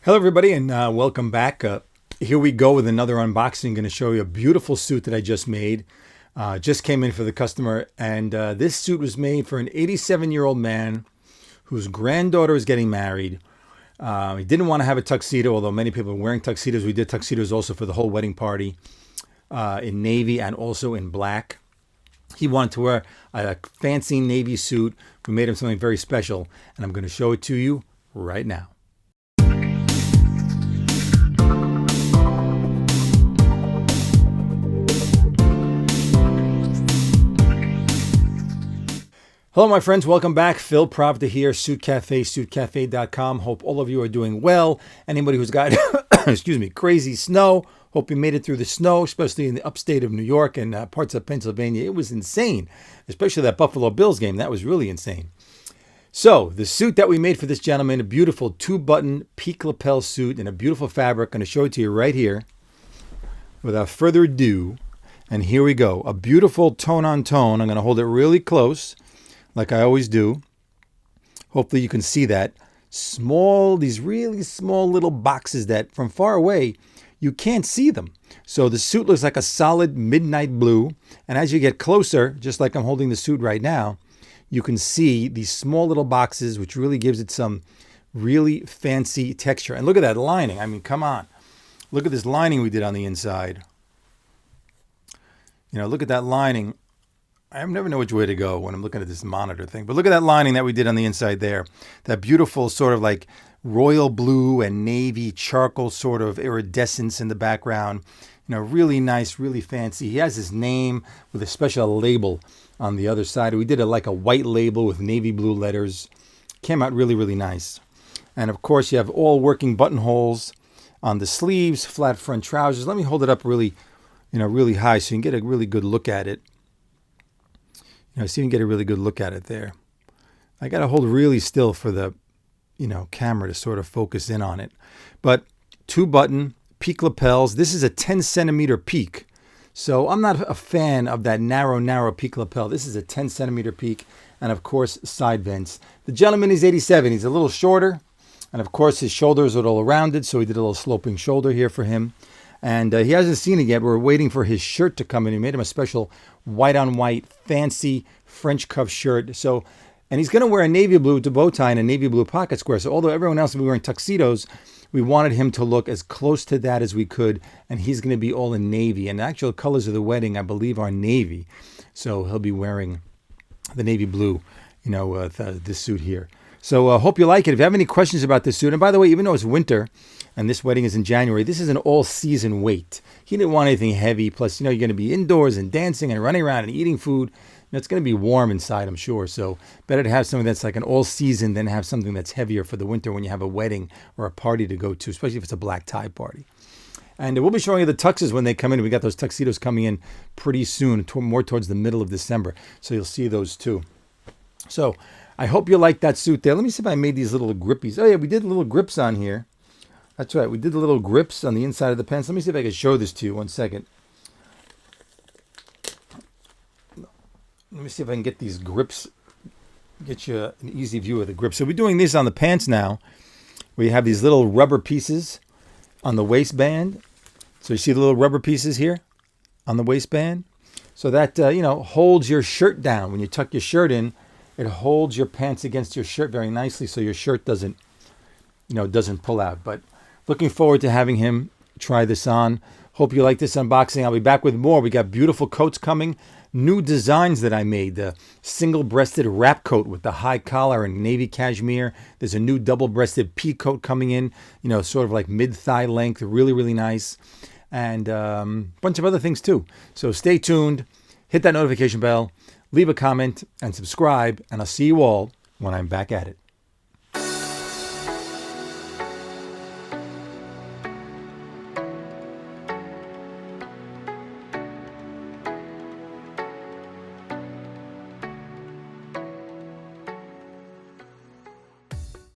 Hello everybody and welcome back. Here we go with another unboxing. I'm going to show you a beautiful suit that I just made. Just came in for the customer, and this suit was made for an 87-year-old man whose granddaughter is getting married. He didn't want to have a tuxedo, although many people are wearing tuxedos. We did tuxedos also for the whole wedding party in navy and also in black. He wanted to wear a fancy navy suit. We made him something very special, and I'm going to show it to you right now. Hello, my friends. Welcome back. Phil Pravda here, Suit Cafe, suitcafe.com. Hope all of you are doing well. Anybody who's got, excuse me, crazy snow, hope you made it through the snow, especially in the upstate of New York and parts of Pennsylvania. It was insane, especially that Buffalo Bills game. That was really insane. So the suit that we made for this gentleman, a beautiful two-button peak lapel suit in a beautiful fabric. I'm going to show it to you right here. Without further ado, and here we go. A beautiful tone-on-tone. I'm going to hold it really close, like I always do. Hopefully you can see that. These really small little boxes that from far away, you can't see them. So the suit looks like a solid midnight blue. And as you get closer, just like I'm holding the suit right now, you can see these small little boxes, which really gives it some really fancy texture. And look at that lining. I mean, come on. Look at this lining we did on the inside. You know, look at that lining. I never know which way to go when I'm looking at this monitor thing. But look at that lining that we did on the inside there. That beautiful sort of like royal blue and navy charcoal sort of iridescence in the background. You know, really nice, really fancy. He has his name with a special label on the other side. We did like a white label with navy blue letters. Came out really, really nice. And of course, you have all working buttonholes on the sleeves, flat front trousers. Let me hold it up really, really high so you can get a really good look at it. So you can get a really good look at it there. I got to hold really still for the, camera to sort of focus in on it. But two-button peak lapels. This is a 10-centimeter peak. So I'm not a fan of that narrow peak lapel. This is a 10-centimeter peak. And, of course, side vents. The gentleman is 87. He's a little shorter. And, of course, his shoulders are all rounded. So we did a little sloping shoulder here for him. And he hasn't seen it yet. We're waiting for his shirt to come in. We made him a special white-on-white, fancy French cuff shirt. And he's going to wear a navy blue with a bow tie and a navy blue pocket square. So although everyone else will be wearing tuxedos, we wanted him to look as close to that as we could. And he's going to be all in navy. And the actual colors of the wedding, I believe, are navy. So he'll be wearing the navy blue, this suit here. So I hope you like it. If you have any questions about this suit, and by the way, even though it's winter and this wedding is in January, this is an all-season weight. He didn't want anything heavy. Plus, you're going to be indoors and dancing and running around and eating food. It's going to be warm inside, I'm sure. So better to have something that's like an all-season than have something that's heavier for the winter when you have a wedding or a party to go to, especially if it's a black tie party. And we'll be showing you the tuxes when they come in. We got those tuxedos coming in pretty soon, more towards the middle of December. So you'll see those too. So I hope you like that suit there. Let me see if I made these little grippies. Oh, yeah, we did little grips on here. That's right. We did the little grips on the inside of the pants. Let me see if I can show this to you. 1 second. Let me see if I can get these grips, get you an easy view of the grips. So we're doing this on the pants now. We have these little rubber pieces on the waistband. So you see the little rubber pieces here on the waistband? So that, holds your shirt down. When you tuck your shirt in, it holds your pants against your shirt very nicely so your shirt doesn't pull out. But looking forward to having him try this on. Hope you like this unboxing. I'll be back with more. We got beautiful coats coming. New designs that I made. The single-breasted wrap coat with the high collar and navy cashmere. There's a new double-breasted pea coat coming in, sort of like mid-thigh length. Really, really nice. And a bunch of other things too. So stay tuned. Hit that notification bell. Leave a comment and subscribe. And I'll see you all when I'm back at it.